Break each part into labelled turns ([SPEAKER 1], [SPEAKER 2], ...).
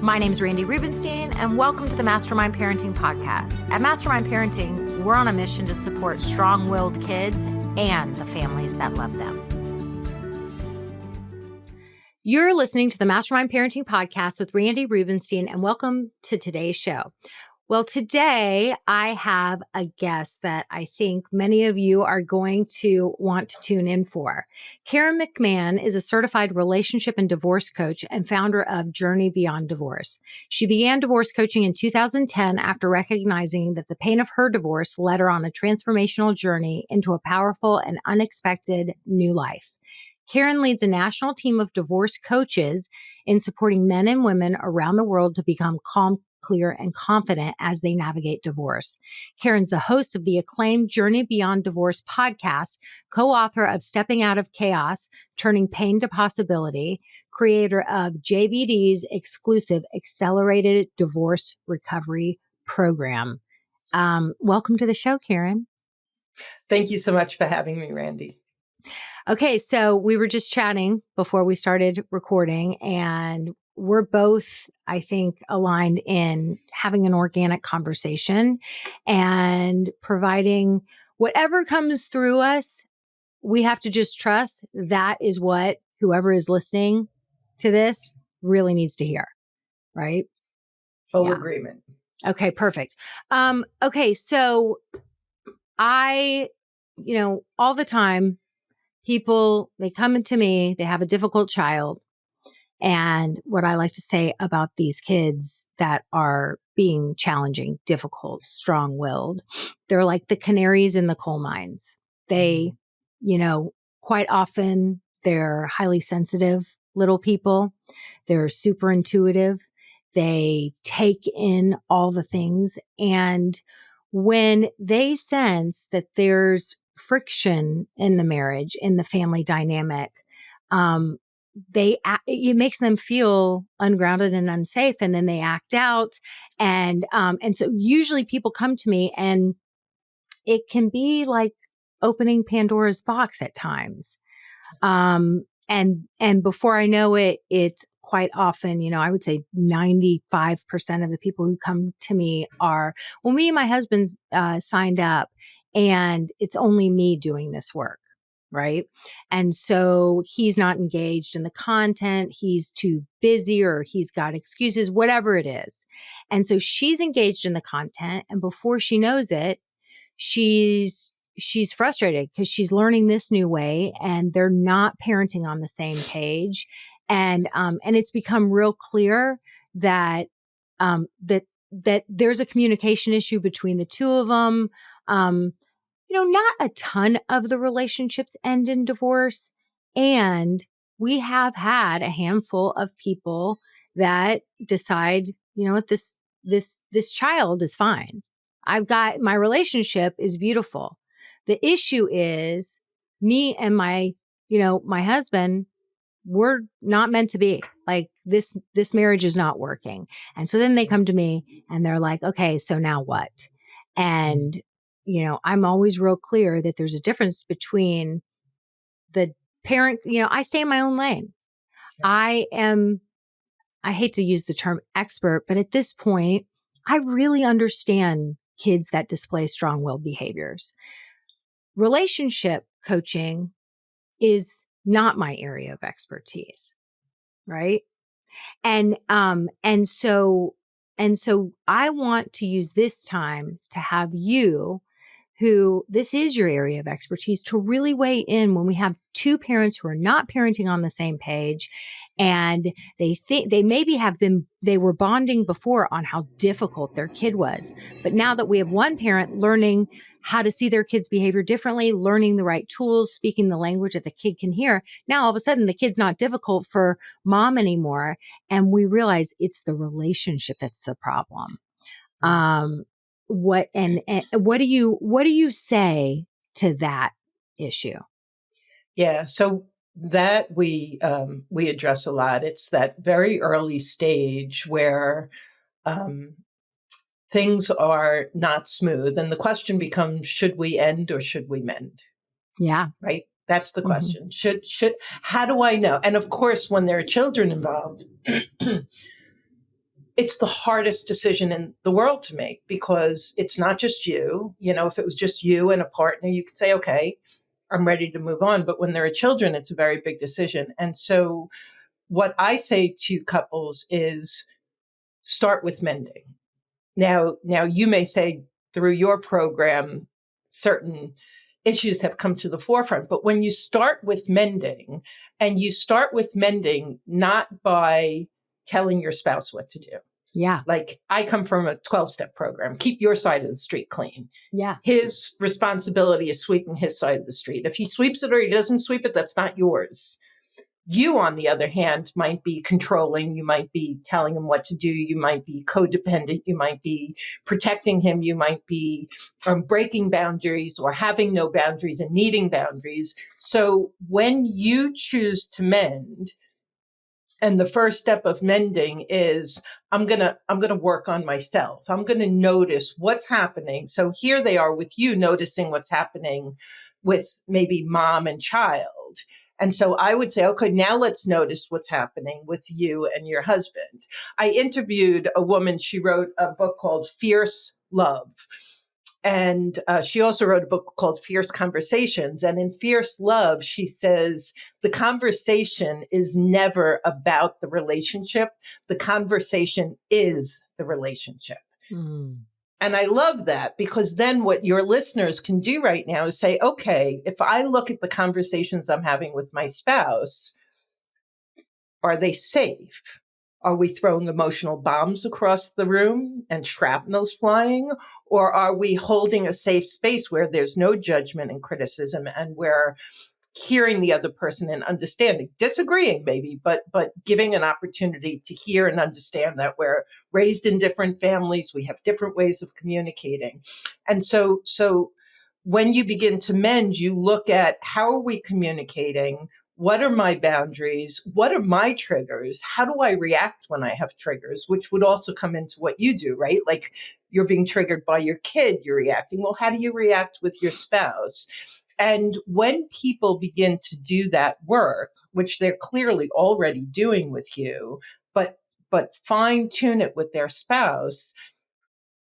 [SPEAKER 1] My name is Randy Rubenstein, and welcome to the Mastermind Parenting Podcast. At Mastermind Parenting, we're on a mission to support strong-willed kids and the families that love them. You're listening to the Mastermind Parenting Podcast with Randy Rubenstein, and welcome to today's show. Well, today I have a guest that I think many of you are going to want to tune in for. Karen McMahon is a certified relationship and divorce coach and founder of Journey Beyond Divorce. She began divorce coaching in 2010 after recognizing that the pain of her divorce led her on a transformational journey into a powerful and unexpected new life. Karen leads a national team of divorce coaches in supporting men and women around the world to become calm, clear, and confident as they navigate divorce. Karen's the host of the acclaimed Journey Beyond Divorce podcast, co-author of Stepping Out of Chaos, Turning Pain to Possibility, creator of JBD's exclusive Accelerated Divorce Recovery Program. Welcome to the show, Karen.
[SPEAKER 2] Thank you so much for having me, Randy.
[SPEAKER 1] Okay, so we were just chatting before we started recording, and we're both, I think, aligned in having an organic conversation and providing whatever comes through us. We have to just trust that is what whoever is listening to this really needs to hear, right?
[SPEAKER 2] Full agreement.
[SPEAKER 1] Okay, perfect. Okay, so all the time, people, they come to me, they have a difficult child. And what I like to say about these kids that are being challenging, difficult, strong-willed, they're like the canaries in the coal mines. They, quite often they're highly sensitive little people. They're super intuitive. They take in all the things. And when they sense that there's friction in the marriage, in the family dynamic, it makes them feel ungrounded and unsafe, and then they act out. And so usually people come to me, and it can be like opening Pandora's box at times. And before I know it, it's quite often, I would say 95% of the people who come to me are, well, me and my husband signed up, and it's only me doing this work, right? And so he's not engaged in the content, he's too busy, or he's got excuses, whatever it is. And so she's engaged in the content, and before she knows it, she's frustrated because she's learning this new way, and they're not parenting on the same page. And it's become real clear that that there's a communication issue between the two of them. Not a ton of the relationships end in divorce. And we have had a handful of people that decide, what, this child is fine. I've got, my relationship is beautiful. The issue is me and my husband, we're not meant to be. Like this marriage is not working. And so then they come to me and they're like, okay, so now what? And I'm always real clear that there's a difference between the parent, I stay in my own lane. I hate to use the term expert, but at this point, I really understand kids that display strong-willed behaviors. Relationship coaching is not my area of expertise, right? And so I want to use this time to have you, who this is your area of expertise, to really weigh in when we have two parents who are not parenting on the same page, and they were bonding before on how difficult their kid was. But now that we have one parent learning how to see their kid's behavior differently, learning the right tools, speaking the language that the kid can hear, now all of a sudden the kid's not difficult for mom anymore. And we realize it's the relationship that's the problem. What do you say to that issue?
[SPEAKER 2] Yeah, so that we address a lot. It's that very early stage where things are not smooth, and the question becomes: should we end or should we mend?
[SPEAKER 1] Yeah,
[SPEAKER 2] right. That's the question. Should how do I know? And of course, when there are children involved, it's the hardest decision in the world to make because it's not just you. You know, if it was just you and a partner, you could say, okay, I'm ready to move on. But when there are children, it's a very big decision. And so what I say to couples is start with mending. Now you may say through your program, certain issues have come to the forefront, but when you start with mending, and you start with mending not by telling your spouse what to do.
[SPEAKER 1] Yeah.
[SPEAKER 2] Like I come from a 12-step program. Keep your side of the street clean.
[SPEAKER 1] Yeah.
[SPEAKER 2] His responsibility is sweeping his side of the street. If he sweeps it or he doesn't sweep it, that's not yours. You, on the other hand, might be controlling. You might be telling him what to do. You might be codependent. You might be protecting him. You might be breaking boundaries or having no boundaries and needing boundaries. So when you choose to mend, and the first step of mending is I'm going to work on myself. I'm going to notice what's happening. So here they are with you noticing what's happening with maybe mom and child. And so I would say, okay, now let's notice what's happening with you and your husband. I interviewed a woman. She wrote a book called Fierce Love. And she also wrote a book called Fierce Conversations. And in Fierce Love, she says, the conversation is never about the relationship. The conversation is the relationship. Mm. And I love that because then what your listeners can do right now is say, okay, if I look at the conversations I'm having with my spouse, are they safe? Are we throwing emotional bombs across the room and shrapnel's flying? Or are we holding a safe space where there's no judgment and criticism and we're hearing the other person and understanding, disagreeing maybe, but giving an opportunity to hear and understand that we're raised in different families, we have different ways of communicating. And so when you begin to mend, you look at how are we communicating? What are my boundaries? What are my triggers? How do I react when I have triggers? Which would also come into what you do, right? Like you're being triggered by your kid, you're reacting. Well, how do you react with your spouse? And when people begin to do that work, which they're clearly already doing with you, but fine tune it with their spouse,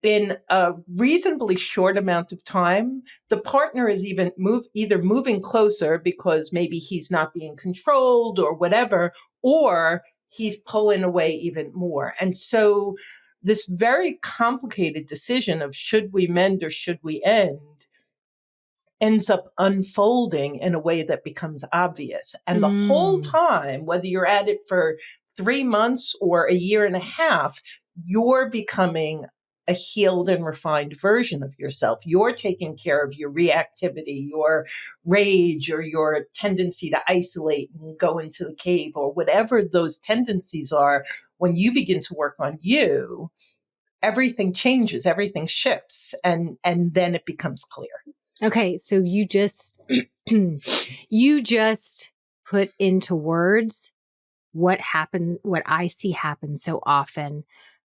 [SPEAKER 2] in a reasonably short amount of time, the partner is either moving closer because maybe he's not being controlled or whatever, or he's pulling away even more. And so this very complicated decision of should we mend or should we end ends up unfolding in a way that becomes obvious. And the whole time, whether you're at it for 3 months or a year and a half, you're becoming a healed and refined version of yourself. You're taking care of your reactivity, your rage, or your tendency to isolate and go into the cave, or whatever those tendencies are. When you begin to work on you, everything changes, everything shifts, and then it becomes clear.
[SPEAKER 1] Okay, so you just you just put into words what I see happen so often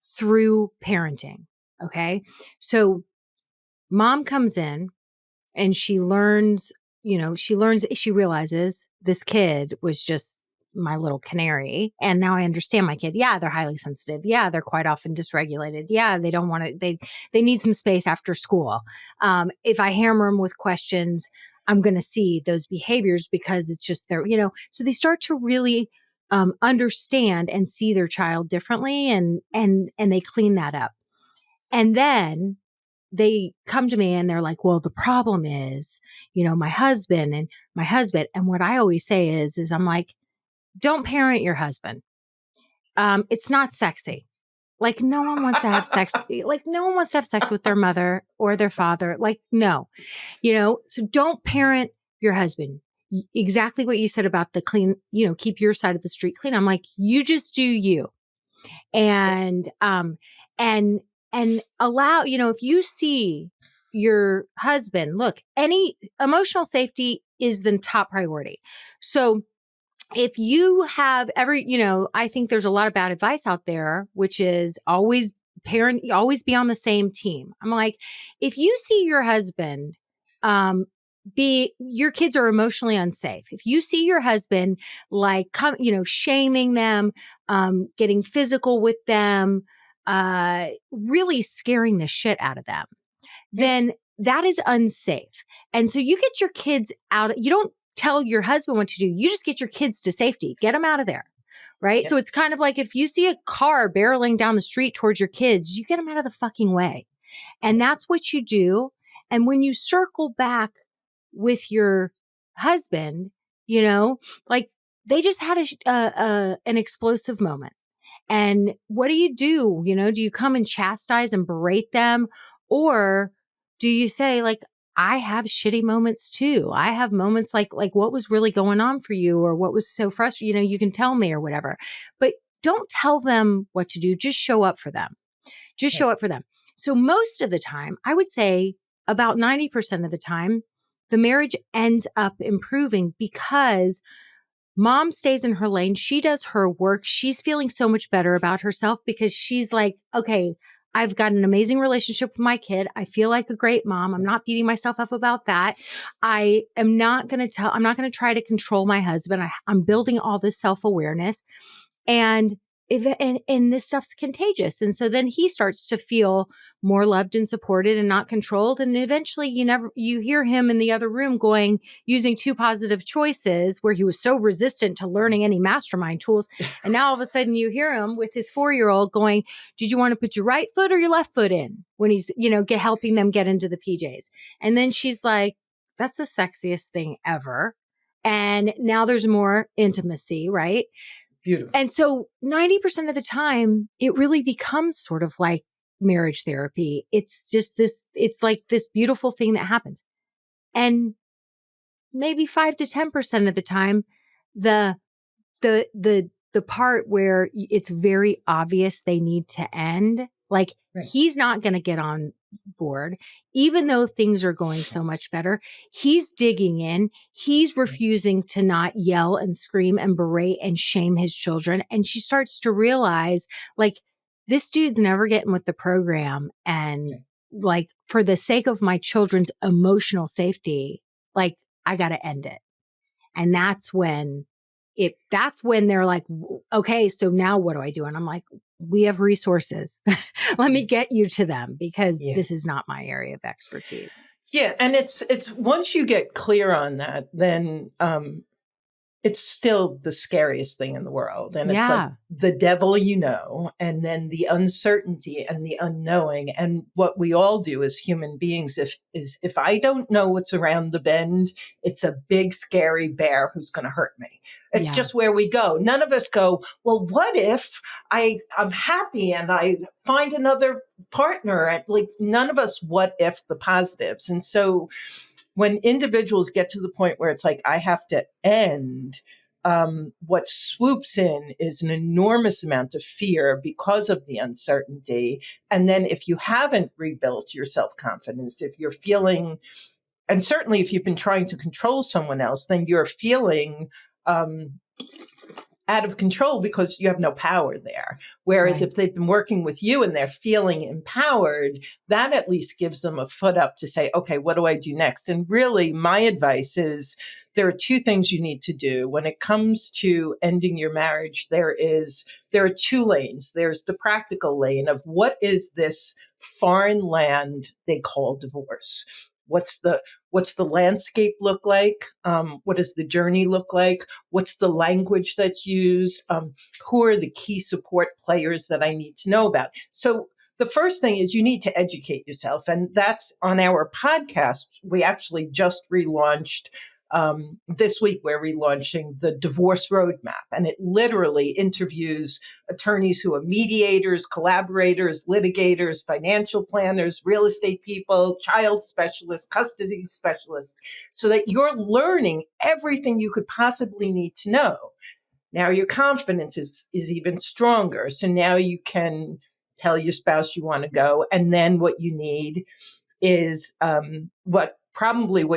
[SPEAKER 1] through parenting. Okay. So mom comes in and she learns, she realizes this kid was just my little canary. And now I understand my kid. Yeah, they're highly sensitive. Yeah, they're quite often dysregulated. Yeah, they don't want to, they need some space after school. If I hammer them with questions, I'm going to see those behaviors because it's just so they start to really understand and see their child differently, and they clean that up. And then they come to me and they're like, well, the problem is, my husband. And what I always say is I'm like, don't parent your husband. It's not sexy. Like no one wants to have sex. Like no one wants to have sex with their mother or their father. Like, no, so don't parent your husband. Exactly what you said about the clean, keep your side of the street clean. I'm like, you just do you. And allow, if you see your husband, look, any emotional safety is the top priority. So if you have I think there's a lot of bad advice out there, which is always be on the same team. I'm like, if you see your husband, your kids are emotionally unsafe. If you see your husband shaming them, getting physical with them, really scaring the shit out of them,
[SPEAKER 2] Yeah.
[SPEAKER 1] then that is unsafe. And so you get your kids out. You don't tell your husband what to do. You just get your kids to safety, get them out of there. Right.
[SPEAKER 2] Yeah.
[SPEAKER 1] So it's kind of like if you see a car barreling down the street towards your kids, you get them out of the fucking way. And that's what you do. And when you circle back with your husband, you know, like they just had an explosive moment. And what do? You know, do you come and chastise and berate them? Or do you say, like, I have shitty moments too. I have moments like what was really going on for you or what was so frustrating, you know, you can tell me or whatever. But don't tell them what to do. Just show up for them. Just
[SPEAKER 2] Right.
[SPEAKER 1] show up for them. So most of the time, I would say about 90% of the time, the marriage ends up improving because mom stays in her lane. She does her work. She's feeling so much better about herself because she's like, okay, I've got an amazing relationship with my kid. I feel like a great mom. I'm not beating myself up about that. I'm not going to try to control my husband. I'm building all this self-awareness. And and this stuff's contagious. And so then he starts to feel more loved and supported and not controlled. And eventually you hear him in the other room using two positive choices where he was so resistant to learning any mastermind tools. And now all of a sudden you hear him with his 4-year-old going, did you want to put your right foot or your left foot in when he's, helping them get into the PJs. And then she's like, that's the sexiest thing ever. And now there's more intimacy, right?
[SPEAKER 2] Beautiful.
[SPEAKER 1] And so 90% of the time, it really becomes sort of like marriage therapy. It's just it's like this beautiful thing that happens. And maybe 5 to 10% of the time, the the part where it's very obvious they need to end, like
[SPEAKER 2] Right.
[SPEAKER 1] he's not going to get on board, even though things are going so much better. He's digging in. He's refusing to not yell and scream and berate and shame his children. And she starts to realize, like, this dude's never getting with the program. And like, for the sake of my children's emotional safety, like, I got to end it. And that's when they're like, okay, so now what do I do? And I'm like, we have resources. Let me get you to them because this is not my area of expertise.
[SPEAKER 2] Yeah. And it's once you get clear on that, then it's still the scariest thing in the world. And it's like the devil, and then the uncertainty and the unknowing. And what we all do as human beings, if I don't know what's around the bend, it's a big, scary bear who's going to hurt me. It's just where we go. None of us go, well, what if I'm happy and I find another partner? And like, none of us what if the positives. And so when individuals get to the point where it's like, I have to end, what swoops in is an enormous amount of fear because of the uncertainty. And then if you haven't rebuilt your self-confidence, if you're feeling, and certainly if you've been trying to control someone else, then you're feeling out of control because you have no power there. Whereas if they've been working with you and they're feeling empowered, that at least gives them a foot up to say, okay, what do I do next? And really, my advice is there are two things you need to do. When it comes to ending your marriage, there are two lanes. There's the practical lane of what is this foreign land they call divorce? What's the landscape look like? What does the journey look like? What's the language that's used? Who are the key support players that I need to know about? So the first thing is you need to educate yourself. And that's on our podcast. We actually just relaunched this week. We're relaunching the divorce roadmap, and it literally interviews attorneys who are mediators, collaborators, litigators, financial planners, real estate people, child specialists, custody specialists, so that you're learning everything you could possibly need to know. Now your confidence is even stronger. So now you can tell your spouse you want to go. And then what you need is what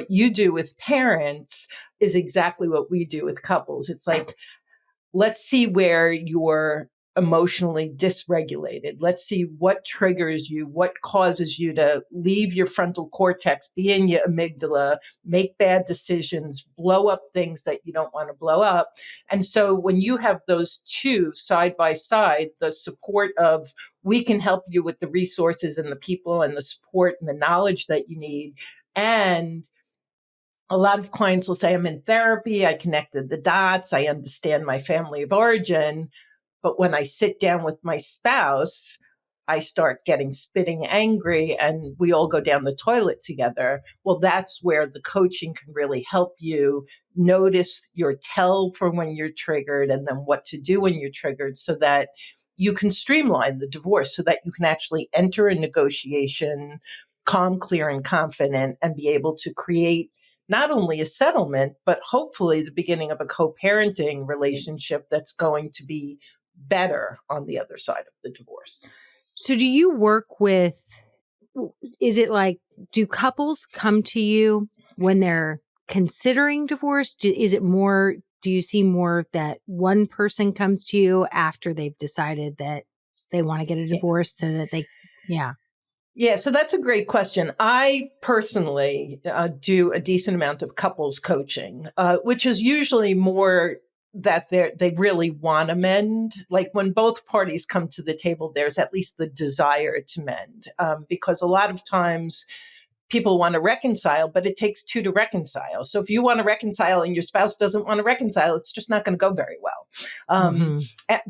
[SPEAKER 2] you do with parents is exactly what we do with couples. It's like, let's see where your emotionally dysregulated. Let's see what triggers you, what causes you to leave your frontal cortex, be in your amygdala, make bad decisions, blow up things that you don't want to blow up. And so when you have those two side by side, the support of we can help you with the resources and the people and the support and the knowledge that you need. And a lot of clients will say, I'm in therapy, I connected the dots, I understand my family of origin. But when I sit down with my spouse, I start getting spitting angry and we all go down the toilet together. Well, that's where the coaching can really help you notice your tell for when you're triggered and then what to do when you're triggered so that you can streamline the divorce so that you can actually enter a negotiation calm, clear, and confident and be able to create not only a settlement, but hopefully the beginning of a co-parenting relationship that's going to be better on the other side of the divorce.
[SPEAKER 1] So do you work with, is it like, do couples come to you when they're considering divorce? Is it more, do you see more that one person comes to you after they've decided that they want to get a divorce so that they, yeah.
[SPEAKER 2] Yeah, so that's a great question. I personally do a decent amount of couples coaching, which is usually more that they really want to mend. Like when both parties come to the table, there's at least the desire to mend, because a lot of times people want to reconcile, but it takes two to reconcile. So if you want to reconcile and your spouse doesn't want to reconcile, it's just not going to go very well.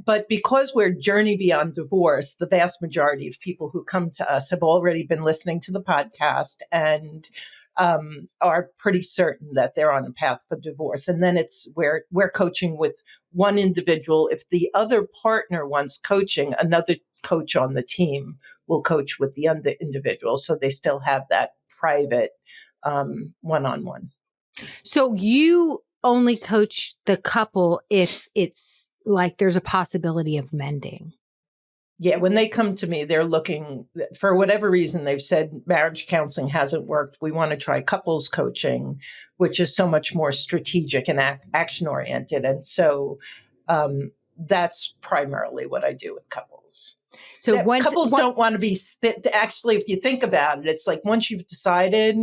[SPEAKER 2] But because we're Journey Beyond Divorce, the vast majority of people who come to us have already been listening to the podcast and are pretty certain that they're on a path for divorce. And then it's where we're coaching with one individual. If the other partner wants coaching, another coach on the team will coach with the other individual. So they still have that private one-on-one.
[SPEAKER 1] So you only coach the couple if it's like there's a possibility of mending.
[SPEAKER 2] Yeah, when they come to me, they're looking for whatever reason. They've said marriage counseling hasn't worked. We want to try couples coaching, which is so much more strategic and action oriented. And so that's primarily what I do with couples.
[SPEAKER 1] So
[SPEAKER 2] couples don't want to be actually, if you think about it, it's like once you've decided,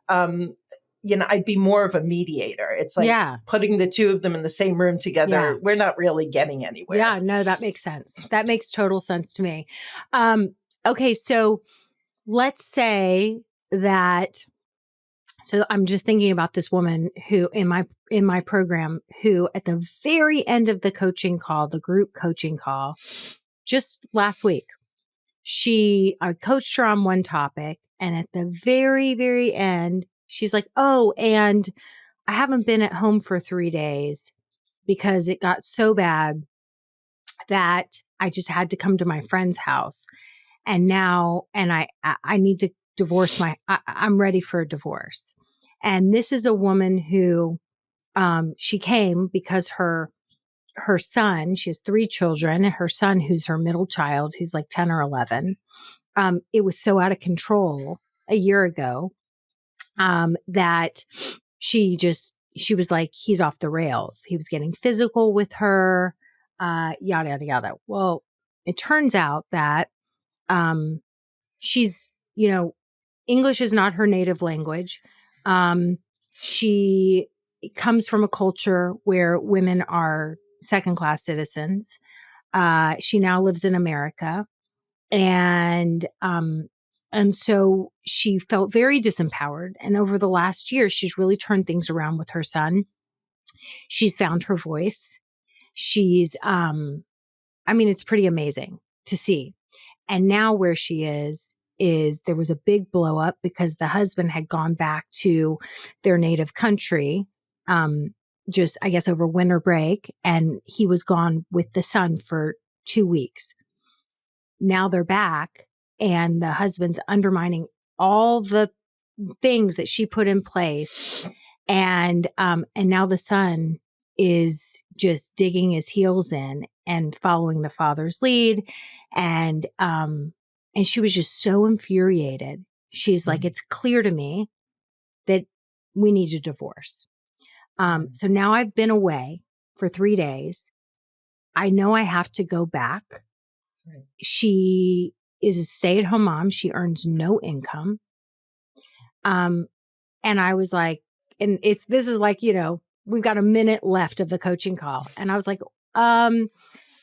[SPEAKER 2] I'd be more of a mediator. It's like putting the two of them in the same room together. Yeah. We're not really getting anywhere.
[SPEAKER 1] Yeah, no, that makes sense. That makes total sense to me. Okay, so let's say that. So I'm just thinking about this woman who in my program, who at the very end of the coaching call, the group coaching call, just last week, I coached her on one topic, and at the very, very end, she's like, oh, and I haven't been at home for 3 days because it got so bad that I just had to come to my friend's house. And now, I need to divorce I'm ready for a divorce. And this is a woman who, she came because her son, she has 3 children, and her son, who's her middle child, who's like 10 or 11, it was so out of control a year ago, that she was like, he's off the rails. He was getting physical with her, yada, yada, yada. Well, it turns out that, she's, English is not her native language. She comes from a culture where women are second-class citizens. She now lives in America. And so she felt very disempowered. And over the last year, she's really turned things around with her son. She's found her voice. She's, it's pretty amazing to see. And now where she is there was a big blow up because the husband had gone back to their native country, just, I guess, over winter break. And he was gone with the son for 2 weeks. Now they're back, and the husband's undermining all the things that she put in place. And now the son is just digging his heels in and following the father's lead. And she was just so infuriated. She's like, it's clear to me that we need a divorce. So now I've been away for 3 days. I know I have to go back.
[SPEAKER 2] Right.
[SPEAKER 1] She is a stay-at-home mom. She earns no income. Um, and I was like, and this is like, we've got a minute left of the coaching call. And I was like, um,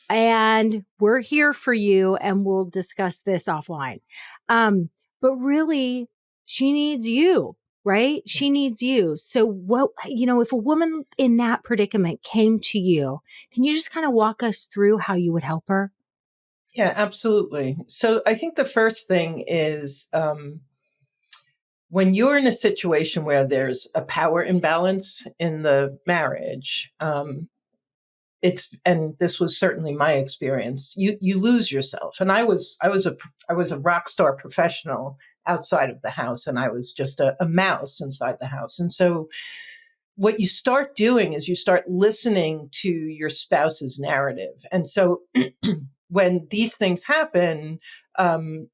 [SPEAKER 1] and we're here for you and we'll discuss this offline. But really, she needs you, right? She needs you. So if a woman in that predicament came to you, can you just kind of walk us through how you would help her?
[SPEAKER 2] Yeah, absolutely. So I think the first thing is when you're in a situation where there's a power imbalance in the marriage, and this was certainly my experience. You lose yourself, and I was a rock star professional outside of the house, and I was just a mouse inside the house. And so, what you start doing is you start listening to your spouse's narrative, and so when these things happen, um,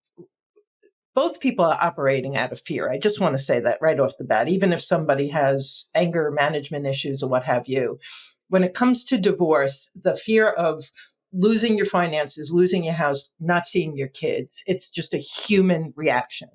[SPEAKER 2] both people are operating out of fear. I just want to say that right off the bat, even if somebody has anger management issues or what have you. When it comes to divorce, the fear of losing your finances, losing your house, not seeing your kids, it's just a human reaction.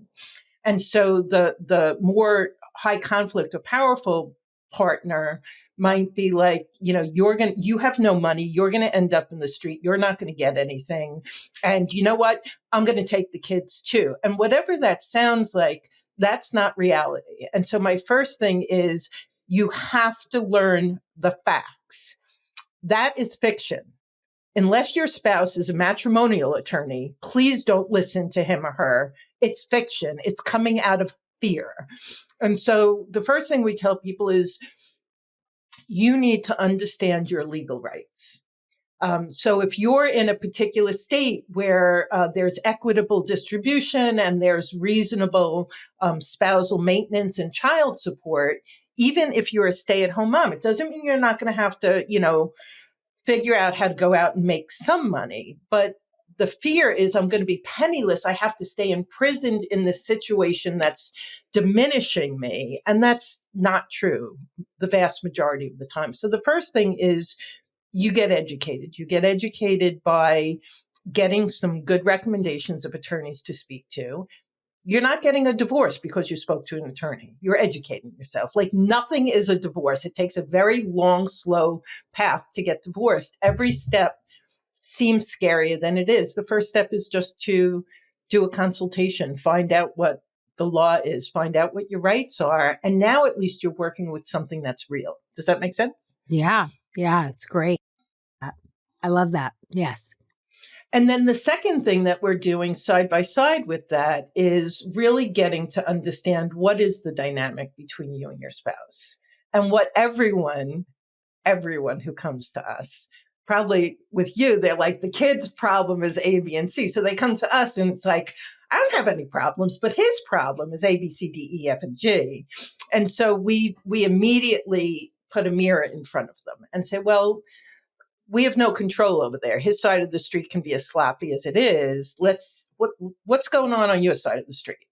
[SPEAKER 2] And so the more high conflict or powerful partner might be like, you have no money, you're going to end up in the street, you're not going to get anything. And you know what? I'm going to take the kids too. And whatever that sounds like, that's not reality. And so my first thing is you have to learn the facts. That is fiction. Unless your spouse is a matrimonial attorney, please don't listen to him or her. It's fiction. It's coming out of fear. And so the first thing we tell people is you need to understand your legal rights. So if you're in a particular state where there's equitable distribution and there's reasonable spousal maintenance and child support, even if you're a stay-at-home mom, it doesn't mean you're not going to have to, figure out how to go out and make some money. But the fear is I'm going to be penniless. I have to stay imprisoned in this situation that's diminishing me. And that's not true the vast majority of the time. So the first thing is you get educated. You get educated by getting some good recommendations of attorneys to speak to. You're not getting a divorce because you spoke to an attorney. You're educating yourself. Like nothing is a divorce. It takes a very long, slow path to get divorced. Every step seems scarier than it is. The first step is just to do a consultation, find out what the law is, find out what your rights are. And now at least you're working with something that's real. Does that make sense?
[SPEAKER 1] Yeah. Yeah. It's great. I love that. Yes.
[SPEAKER 2] And then the second thing that we're doing side by side with that is really getting to understand what is the dynamic between you and your spouse. And what everyone who comes to us, probably with you, they're like, the kid's problem is A, B, and C. So they come to us and it's like, I don't have any problems, but his problem is A, B, C, D, E, F, and G. And so we immediately put a mirror in front of them and say, well, we have no control over there. His side of the street can be as sloppy as it is. What's going on your side of the street?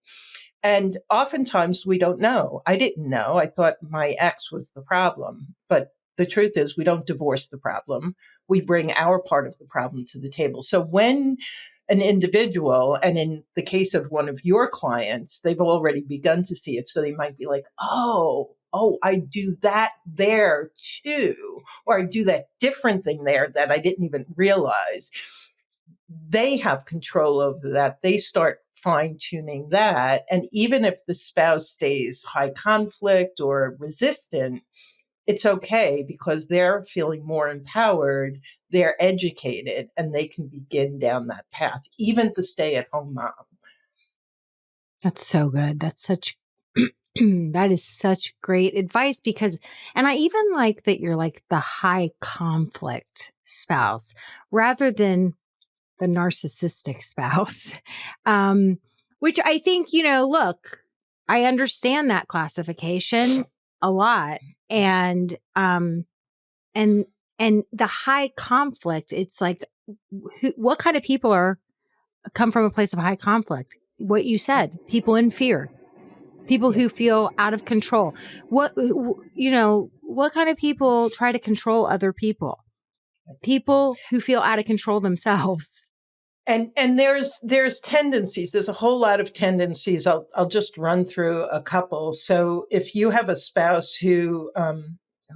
[SPEAKER 2] And oftentimes we don't know. I didn't know. I thought my ex was the problem. But the truth is we don't divorce the problem. We bring our part of the problem to the table. So when an individual, and in the case of one of your clients, they've already begun to see it. So they might be like, oh, I do that there too, or I do that different thing there that I didn't even realize. They have control over that. They start fine tuning that. And even if the spouse stays high conflict or resistant, it's okay because they're feeling more empowered, they're educated, and they can begin down that path, even the stay-at-home mom.
[SPEAKER 1] That's so good. That is such great advice and I even like that you're like the high conflict spouse rather than the narcissistic spouse. Which I think, look, I understand that classification a lot. And and the high conflict, it's like what kind of people come from a place of high conflict? What you said, people in fear, people who feel out of control. What kind of people try to control other people? people who feel out of control themselves.
[SPEAKER 2] And there's tendencies. There's a whole lot of tendencies. I'll just run through a couple. So if you have a spouse who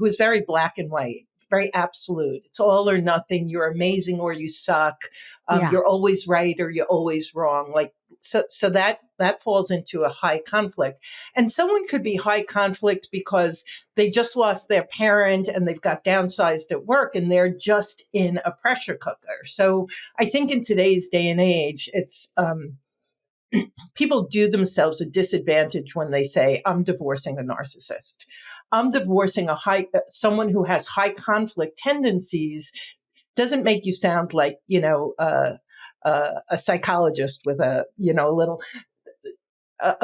[SPEAKER 2] is very black and white, very absolute, it's all or nothing. You're amazing or you suck.
[SPEAKER 1] Yeah.
[SPEAKER 2] You're always right or you're always wrong. Like so that falls into a high conflict. And someone could be high conflict because they just lost their parent and they've got downsized at work and they're just in a pressure cooker. So I think in today's day and age, it's people do themselves a disadvantage when they say, "I'm divorcing a narcissist. I'm divorcing someone who has high conflict tendencies." Doesn't make you sound like a psychologist with a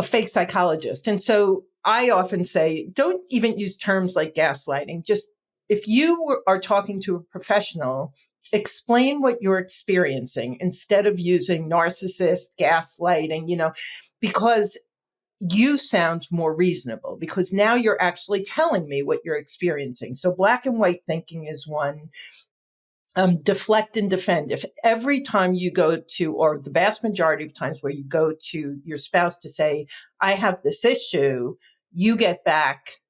[SPEAKER 2] fake psychologist. And so I often say, don't even use terms like gaslighting. Just if you are talking to a professional, explain what you're experiencing instead of using narcissist, gaslighting, because you sound more reasonable because now you're actually telling me what you're experiencing. So black and white thinking is one. Deflect and defend. If every time you go to, or the vast majority of times where you go to your spouse to say, I have this issue, you get back,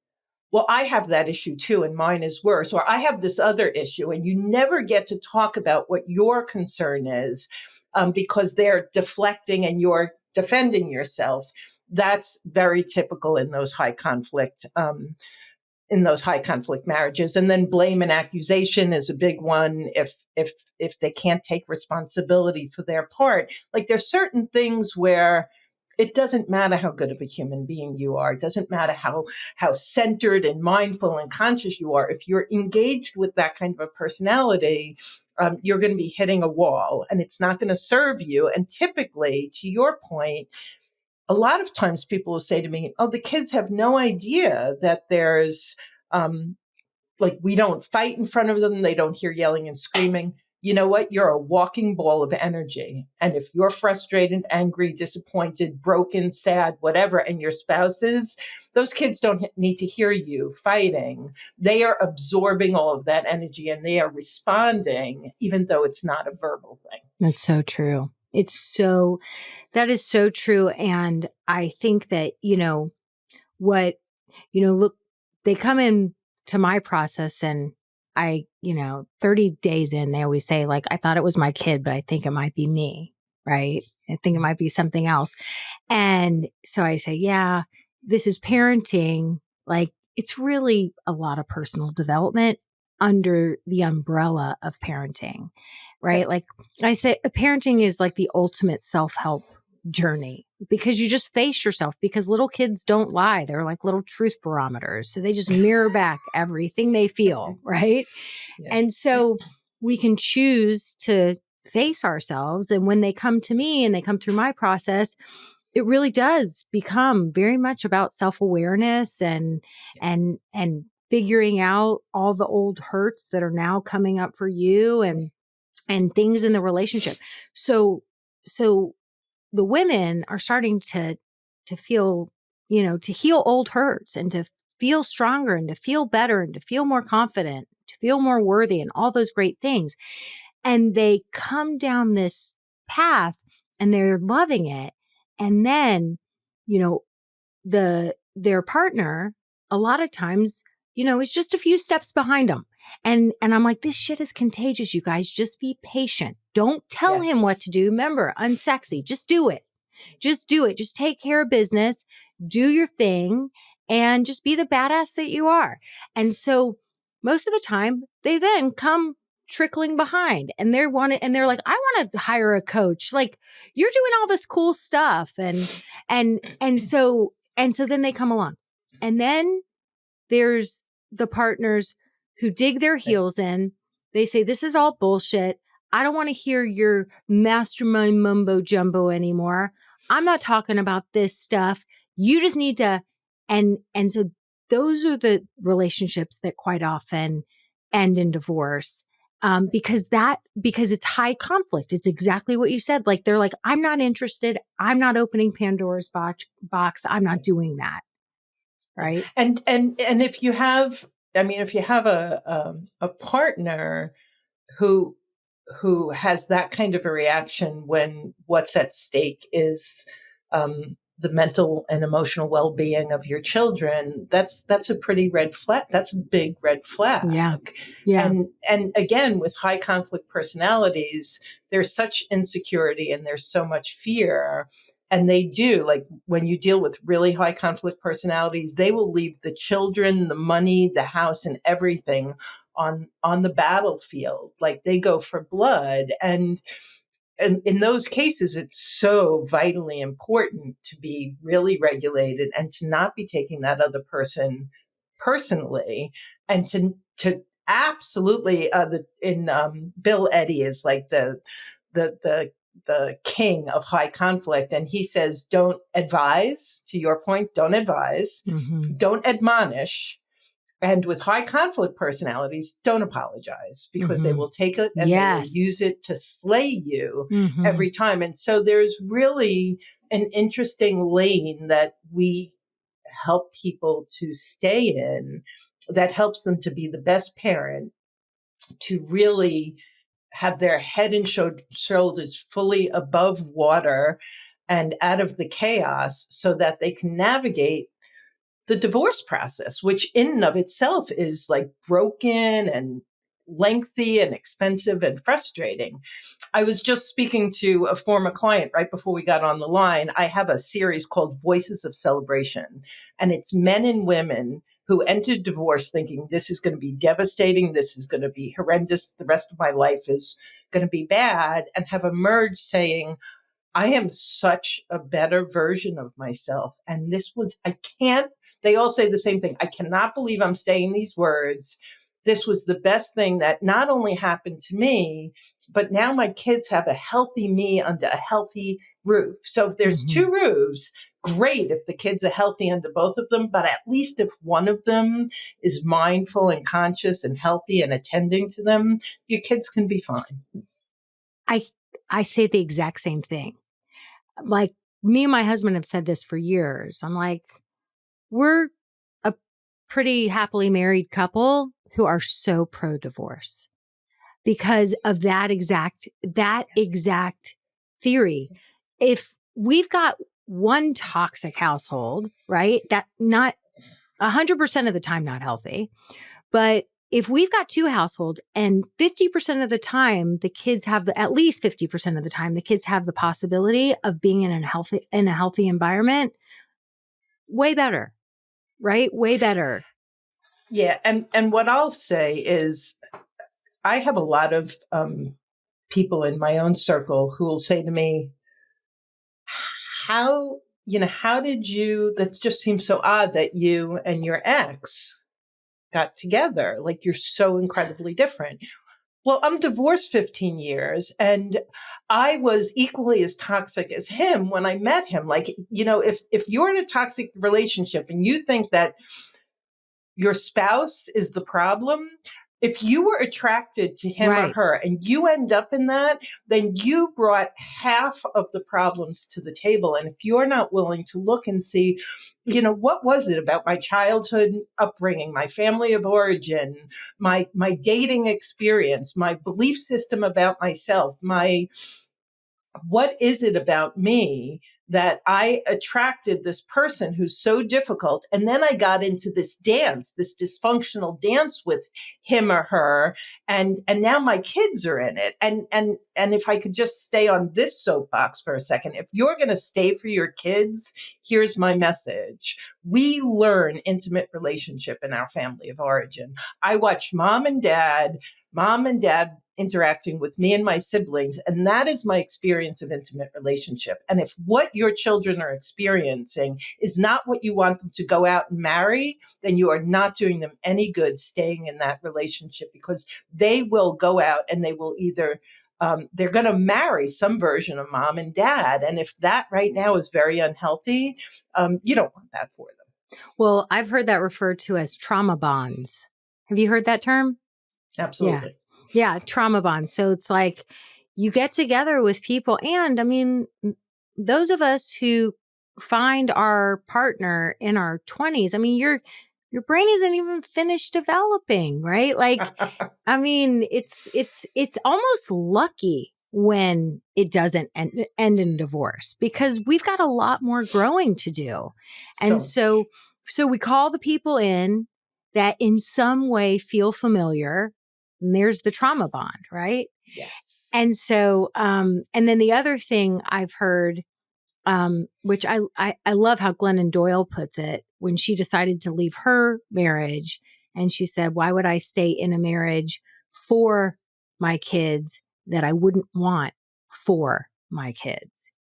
[SPEAKER 2] well, I have that issue too, and mine is worse, or I have this other issue, and you never get to talk about what your concern is because they're deflecting and you're defending yourself. That's very typical in those high conflict marriages. And then blame and accusation is a big one. If they can't take responsibility for their part, like there's certain things where it doesn't matter how good of a human being you are. It doesn't matter how centered and mindful and conscious you are. If you're engaged with that kind of a personality, you're going to be hitting a wall and it's not going to serve you. And typically, to your point, a lot of times people will say to me, oh, the kids have no idea that there's we don't fight in front of them. They don't hear yelling and screaming. You know what? You're a walking ball of energy. And if you're frustrated, angry, disappointed, broken, sad, whatever, and your spouse is, those kids don't need to hear you fighting. They are absorbing all of that energy and they are responding, even though it's not a verbal thing.
[SPEAKER 1] That's so true. That is so true. And I think that, look, they come in to my process and 30 days in, they always say like, I thought it was my kid, but I think it might be me. Right. I think it might be something else. And so I say, yeah, this is parenting. Like it's really a lot of personal development under the umbrella of parenting. Right.
[SPEAKER 2] Yep.
[SPEAKER 1] Like I say, parenting is like the ultimate self-help journey because you just face yourself because little kids don't lie. They're like little truth barometers. So they just mirror back everything they feel. Right.
[SPEAKER 2] Yeah.
[SPEAKER 1] And so we can choose to face ourselves. And when they come to me and they come through my process, it really does become very much about self-awareness and figuring out all the old hurts that are now coming up for you and things in the relationship. So the women are starting to feel, to heal old hurts and to feel stronger and to feel better and to feel more confident, to feel more worthy and all those great things. And they come down this path and they're loving it. And then, their partner, a lot of times, is just a few steps behind them. And I'm like, this shit is contagious, you guys. Just be patient. Don't tell him what to do. Remember, unsexy. Just do it. Just do it. Just take care of business. Do your thing and just be the badass that you are. And so most of the time, they then come trickling behind and they're like, I want to hire a coach. Like you're doing all this cool stuff. And so then they come along. And then there's the partners who dig their heels in. They say, this is all bullshit. I don't want to hear your mastermind mumbo jumbo anymore. I'm not talking about this stuff. You just need to. And so those are the relationships that quite often end in divorce. Because it's high conflict. It's exactly what you said. Like, they're like, I'm not interested. I'm not opening Pandora's box. I'm not doing that. Right.
[SPEAKER 2] And if you have, if you have a partner who who has that kind of a reaction when what's at stake is the mental and emotional well-being of your children, that's a pretty red flag. That's a big red
[SPEAKER 1] Yeah.
[SPEAKER 2] flag.
[SPEAKER 1] Yeah.
[SPEAKER 2] And again, with high conflict personalities, there's such insecurity and there's so much fear. And they do, like when you deal with really high conflict personalities, they will leave the children, the money, the house, and everything on the battlefield. Like they go for blood. And in those cases, it's so vitally important to be really regulated and to not be taking that other person personally, and to absolutely Bill Eddy is like the the king of high conflict, and he says, don't advise. To your point, don't advise,
[SPEAKER 1] Mm-hmm.
[SPEAKER 2] don't admonish, and with high conflict personalities, don't apologize, because they
[SPEAKER 1] Mm-hmm.
[SPEAKER 2] will take it and they will
[SPEAKER 1] Yes.
[SPEAKER 2] use it to slay you
[SPEAKER 1] Mm-hmm.
[SPEAKER 2] every time. And so there's really an interesting lane that we help people to stay in, that helps them to be the best parent, to really have their head and shoulders fully above water and out of the chaos, so that they can navigate the divorce process, which in and of itself is like broken and lengthy and expensive and frustrating. I was just speaking to a former client right before we got on the line. I have a series called Voices of Celebration, and it's men and women who entered divorce thinking this is going to be devastating, this is going to be horrendous, the rest of my life is going to be bad, and have emerged saying, I am such a better version of myself. And this was, I can't, they all say the same thing. I cannot believe I'm saying these words. This was the best thing that not only happened to me, but now my kids have a healthy me under a healthy roof. So if there's
[SPEAKER 1] Mm-hmm.
[SPEAKER 2] two roofs, great if the kids are healthy under both of them, but at least if one of them is mindful and conscious and healthy and attending to them, your kids can be fine.
[SPEAKER 1] I I say the exact same thing. Like, me and my husband have said this for years. I'm like, we're a pretty happily married couple who are so pro divorce because of that exact theory. If we've got one toxic household, right? That not 100% of the time not healthy, but if we've got two households and 50% of the time the kids have at least 50% of the time the kids have the possibility of being in a healthy environment, way better, right? Way better.
[SPEAKER 2] Yeah, and what I'll say is, I have a lot of people in my own circle who will say to me, "How how did you? That just seems so odd that you and your ex got together. Like you're so incredibly different." Well, I'm divorced 15 years, and I was equally as toxic as him when I met him. Like, if you're in a toxic relationship and you think that your spouse is the problem, if you were attracted to him or
[SPEAKER 1] Right.
[SPEAKER 2] her and you end up in that, then you brought half of the problems to the table. And if you're not willing to look and see, what was it about my childhood upbringing, my family of origin, my dating experience, my belief system about myself, my what is it about me that I attracted this person who's so difficult? And then I got into this dance, this dysfunctional dance with him or her. And now my kids are in it. And if I could just stay on this soapbox for a second, if you're going to stay for your kids, here's my message. We learn intimate relationship in our family of origin. I watched mom and dad interacting with me and my siblings. And that is my experience of intimate relationship. And if what your children are experiencing is not what you want them to go out and marry, then you are not doing them any good staying in that relationship, because they will go out and they will either they're going to marry some version of mom and dad. And if that right now is very unhealthy, you don't want that for them.
[SPEAKER 1] Well, I've heard that referred to as trauma bonds. Have you heard that term? Yeah.
[SPEAKER 2] Absolutely.
[SPEAKER 1] Yeah. Trauma bonds. So it's like you get together with people. And I mean, those of us who find our partner in our 20s, I mean, your brain isn't even finished developing, right? Like, I mean, it's almost lucky when it doesn't end in divorce because we've got a lot more growing to do. And
[SPEAKER 2] So
[SPEAKER 1] so we call the people in that in some way feel familiar. And there's the trauma bond,
[SPEAKER 2] yes,
[SPEAKER 1] right? And
[SPEAKER 2] yes.
[SPEAKER 1] so and then the other thing I've heard which I love how Glennon Doyle puts it when she decided to leave her marriage. And she said, why would I stay in a marriage for my kids that I wouldn't want for my kids?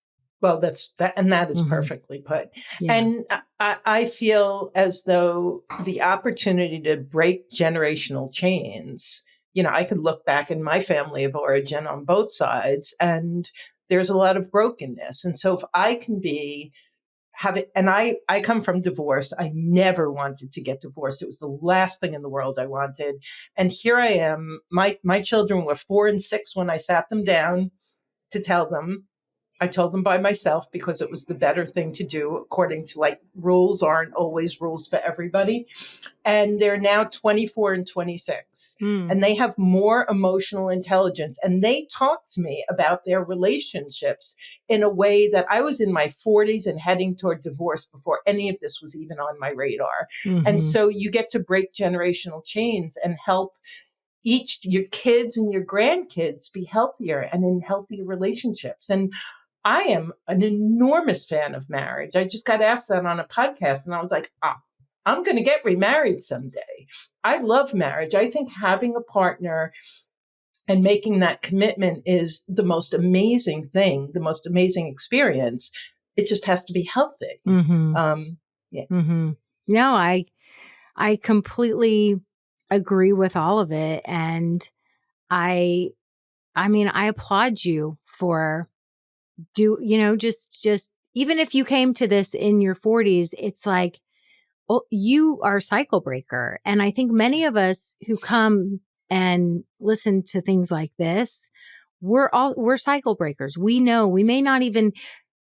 [SPEAKER 2] Well, that's that, and that is
[SPEAKER 1] Mm-hmm.
[SPEAKER 2] perfectly put.
[SPEAKER 1] Yeah.
[SPEAKER 2] And I feel as though the opportunity to break generational chains, I could look back in my family of origin on both sides, and there's a lot of brokenness. And so if I can have it, and I come from divorce. I never wanted to get divorced. It was the last thing in the world I wanted. And here I am. My children were 4 and 6 when I sat them down to tell them. I told them by myself because it was the better thing to do, according to like rules aren't always rules for everybody. And they're now 24 and 26.
[SPEAKER 1] Mm.
[SPEAKER 2] And they have more emotional intelligence. And they talk to me about their relationships in a way that I was in my 40s and heading toward divorce before any of this was even on my radar. And
[SPEAKER 1] Mm-hmm.
[SPEAKER 2] so you get to break generational chains and help your kids and your grandkids be healthier and in healthier relationships. And I am an enormous fan of marriage. I just got asked that on a podcast, and I was like, I'm going to get remarried someday. I love marriage. I think having a partner and making that commitment is the most amazing thing, the most amazing experience. It just has to be healthy.
[SPEAKER 1] Mm-hmm.
[SPEAKER 2] Yeah.
[SPEAKER 1] Mm-hmm. No, I completely agree with all of it. And I I mean, I applaud you for just even if you came to this in your 40s, it's like, oh, you are a cycle breaker. And I think many of us who come and listen to things like this, we're cycle breakers. We know we may not even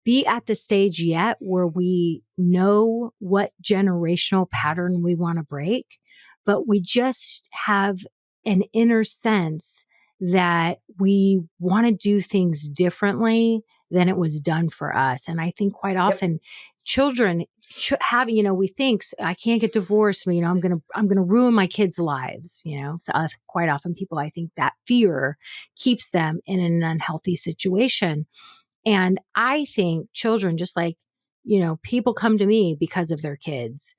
[SPEAKER 1] be at the stage yet where we know what generational pattern we want to break, but we just have an inner sense that we want to do things differently than it was done for us. And I think quite
[SPEAKER 2] Yep.
[SPEAKER 1] often children have, we think I can't get divorced. I'm going to ruin my kids' lives. So quite often people, I think that fear keeps them in an unhealthy situation. And I think children, just like, people come to me because of their kids.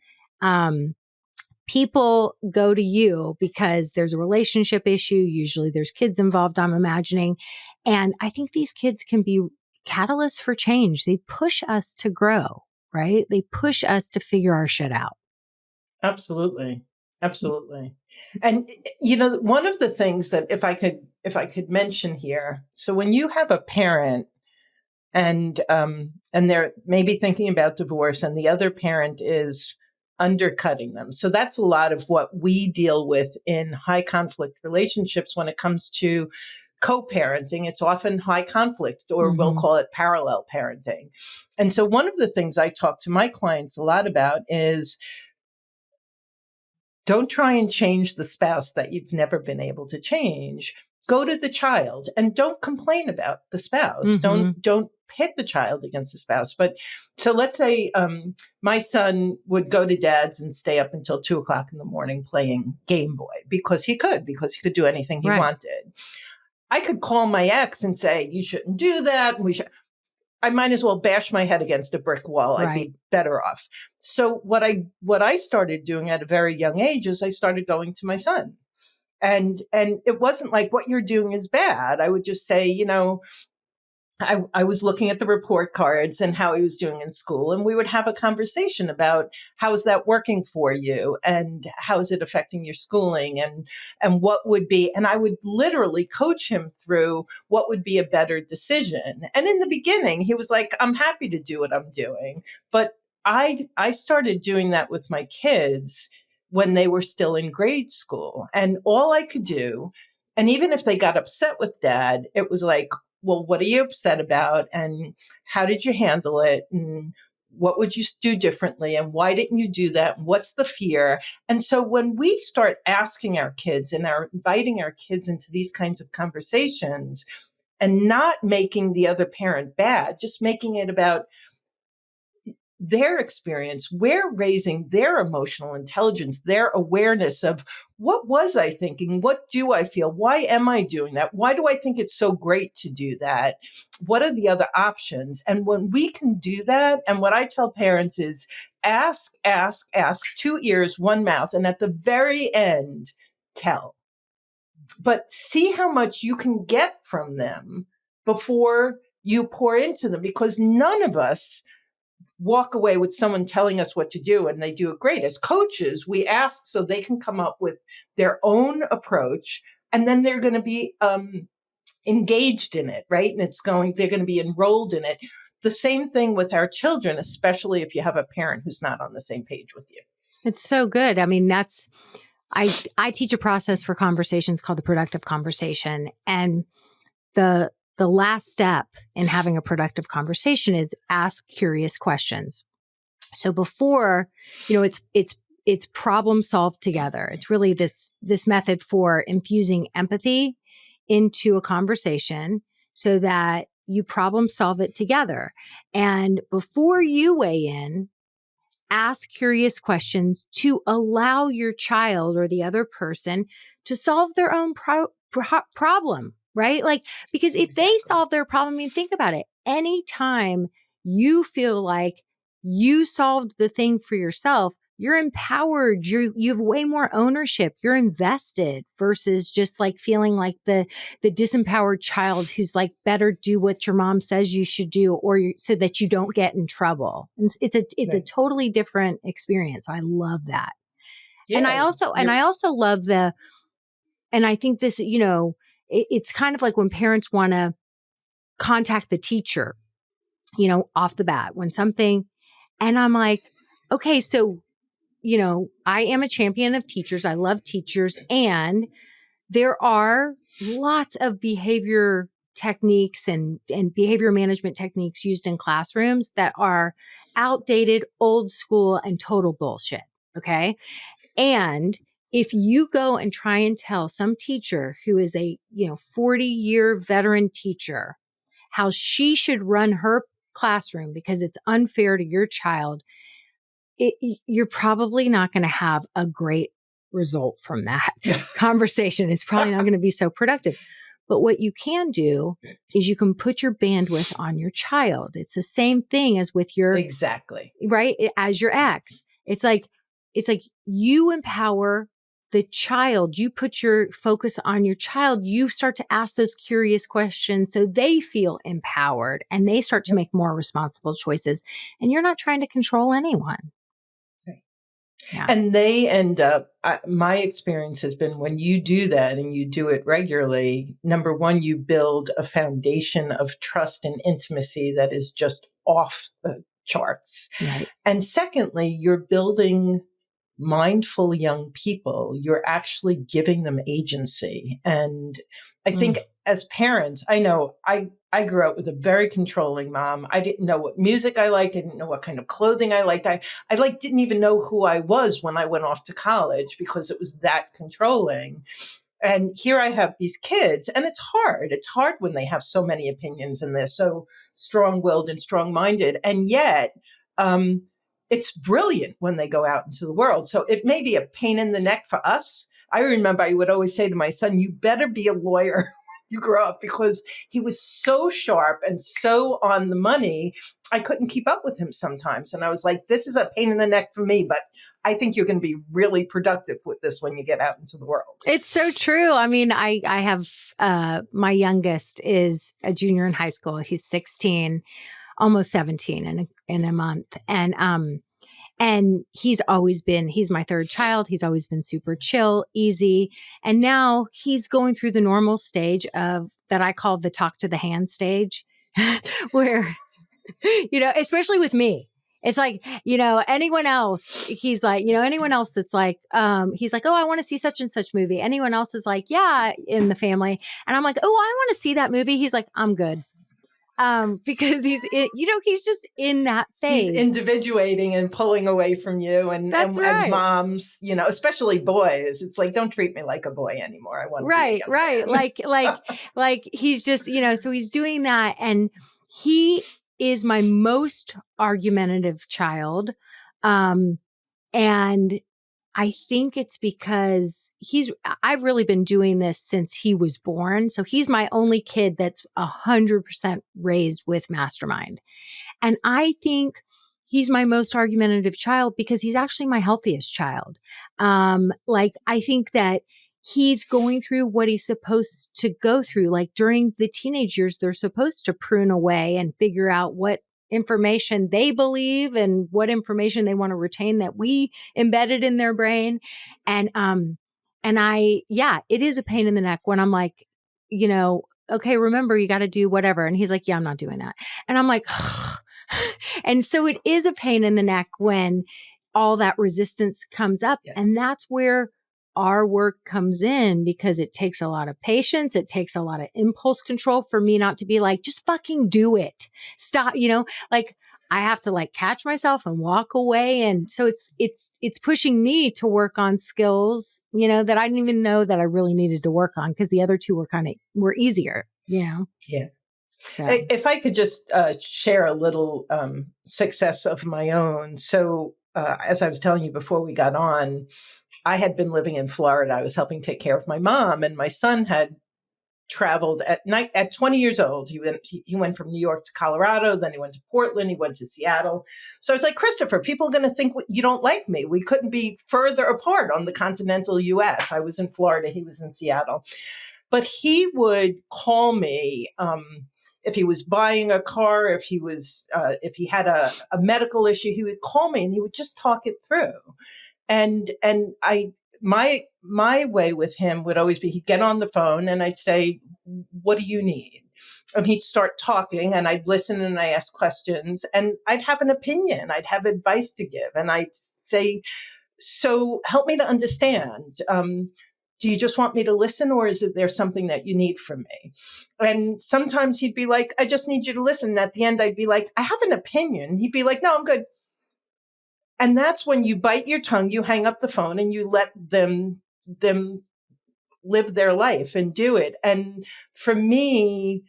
[SPEAKER 1] People go to you because there's a relationship issue. Usually there's kids involved, I'm imagining. And I think these kids can be catalysts for change. They push us to grow, right? They push us to figure our shit out.
[SPEAKER 2] Absolutely. Absolutely. And one of the things that if I could mention here, so when you have a parent and they're maybe thinking about divorce and the other parent is undercutting them. So that's a lot of what we deal with in high conflict relationships when it comes to co-parenting. It's often high conflict, or we'll
[SPEAKER 1] Mm-hmm.
[SPEAKER 2] call it parallel parenting. And so one of the things I talk to my clients a lot about is don't try and change the spouse that you've never been able to change. Go to the child and don't complain about the spouse.
[SPEAKER 1] Mm-hmm.
[SPEAKER 2] Don't pit the child against the spouse. But so let's say my son would go to dad's and stay up until 2 o'clock in the morning playing Game Boy because he could do anything he
[SPEAKER 1] Right.
[SPEAKER 2] wanted. I could call my ex and say, you shouldn't do that. I might as well bash my head against a brick wall. I'd
[SPEAKER 1] Right.
[SPEAKER 2] be better off. So what I started doing at a very young age is I started going to my son. And it wasn't like what you're doing is bad. I would just say, I was looking at the report cards and how he was doing in school, and we would have a conversation about how is that working for you and how is it affecting your schooling and what would be, and I would literally coach him through what would be a better decision. And in the beginning, he was like, I'm happy to do what I'm doing. But I started doing that with my kids when they were still in grade school. And all I could do, and even if they got upset with dad, it was like, well, what are you upset about? And how did you handle it? And what would you do differently? And why didn't you do that? What's the fear? And so when we start asking our kids and are inviting our kids into these kinds of conversations and not making the other parent bad, just making it about their experience, we're raising their emotional intelligence, their awareness of what was I thinking? What do I feel? Why am I doing that? Why do I think it's so great to do that? What are the other options? And when we can do that, and what I tell parents is ask, ask, ask, 2 ears, 1 mouth, and at the very end, tell. But see how much you can get from them before you pour into them, because none of us walk away with someone telling us what to do and they do it great. As coaches, we ask so they can come up with their own approach, and then they're going to be engaged in it, right? And they're going to be enrolled in it. The same thing with our children, especially if you have a parent who's not on the same page with you.
[SPEAKER 1] It's so good. I mean, I teach a process for conversations called the productive conversation. And the last step in having a productive conversation is ask curious questions. So before, it's problem solved together. It's really this method for infusing empathy into a conversation so that you problem solve it together. And before you weigh in, ask curious questions to allow your child or the other person to solve their own problem, right? Like, because if they solve their problem, I mean, think about it. Anytime you feel like you solved the thing for yourself, you're empowered. You have way more ownership. You're invested versus just like feeling like the disempowered child who's like, better do what your mom says you should do, so that you don't get in trouble. And it's a totally different experience. So I love that. Yeah, and I also love and I think this, it's kind of like when parents want to contact the teacher, off the bat and I'm like, okay, so I am a champion of teachers. I love teachers. And there are lots of behavior techniques and behavior management techniques used in classrooms that are outdated, old school, and total bullshit. Okay. And if you go and try and tell some teacher who is a 40-year veteran teacher how she should run her classroom because it's unfair to your child, you're probably not going to have a great result from that conversation. It's probably not going to be so productive. But what you can do is you can put your bandwidth on your child. It's the same thing as with your right as your ex. It's like you empower the child. You put your focus on your child. You start to ask those curious questions so they feel empowered and they start to make more responsible choices. And you're not trying to control anyone.
[SPEAKER 2] Yeah. And they end up, my experience has been when you do that and you do it regularly, number one, you build a foundation of trust and intimacy that is just off the charts. Right. And secondly, you're building mindful young people. You're actually giving them agency. And I think as parents, I know I grew up with a very controlling mom. I didn't know what music I liked. I didn't know what kind of clothing I liked. I didn't even know who I was when I went off to college because it was that controlling. And here I have these kids, and it's hard. It's hard when they have so many opinions and they're so strong-willed and strong-minded. And yet, it's brilliant when they go out into the world. So it may be a pain in the neck for us. I remember I would always say to my son, you better be a lawyer when you grow up, because he was so sharp and so on the money. I couldn't keep up with him sometimes. And I was like, this is a pain in the neck for me, but I think you're going to be really productive with this when you get out into the world. It's
[SPEAKER 1] so true. I mean, I have, my youngest is a junior in high school. He's 16, almost 17 in a month. And he's my third child. He's always been super chill, easy. And now he's going through the normal stage of that I call the talk to the hand stage, where, especially with me, it's like, anyone else, he's like, anyone else that's like, he's like, oh, I want to see such and such movie. Anyone else is like, yeah, in the family. And I'm like, oh, I want to see that movie. He's like, I'm good. Because he's just in that
[SPEAKER 2] He's
[SPEAKER 1] phase.
[SPEAKER 2] individuating and pulling away from you.
[SPEAKER 1] That's
[SPEAKER 2] And as
[SPEAKER 1] right.
[SPEAKER 2] moms, especially boys, it's like, don't treat me like a boy anymore. I want to be a
[SPEAKER 1] Right,
[SPEAKER 2] young
[SPEAKER 1] right.
[SPEAKER 2] man.
[SPEAKER 1] Like he's just, so he's doing that. And he is my most argumentative child. Um, and I think it's because I've really been doing this since he was born. So he's my only kid that's 100% raised with Mastermind. And I think he's my most argumentative child because he's actually my healthiest child. Like I think that he's going through what he's supposed to go through. Like during the teenage years, they're supposed to prune away and figure out what information they believe and what information they want to retain that we embedded in their brain. And it is a pain in the neck when I'm like, okay, remember you got to do whatever. And he's like, yeah, I'm not doing that. And I'm like, and so it is a pain in the neck when all that resistance comes up.
[SPEAKER 2] Yes.
[SPEAKER 1] And that's where our work comes in because it takes a lot of patience. It takes a lot of impulse control for me not to be like, just fucking do it. Stop, like I have to like catch myself and walk away. And so it's pushing me to work on skills, that I didn't even know that I really needed to work on because the other two were easier,
[SPEAKER 2] Yeah.
[SPEAKER 1] So.
[SPEAKER 2] If I could just share a little success of my own. So as I was telling you before we got on, I had been living in Florida. I was helping take care of my mom, and my son had traveled at 20 years old. He went from New York to Colorado, then he went to Portland, he went to Seattle. So I was like, Christopher, people are going to think you don't like me. We couldn't be further apart on the continental US. I was in Florida, he was in Seattle. But he would call me if he was buying a car, if he had a medical issue, he would call me and he would just talk it through. And my way with him would always be he'd get on the phone and I'd say, what do you need? And he'd start talking and I'd listen and I ask questions and I'd have an opinion. I'd have advice to give. And I'd say, so help me to understand. Do you just want me to listen or is there something that you need from me? And sometimes he'd be like, I just need you to listen. And at the end, I'd be like, I have an opinion. He'd be like, no, I'm good. And that's when you bite your tongue, you hang up the phone and you let them live their life and do it. And for me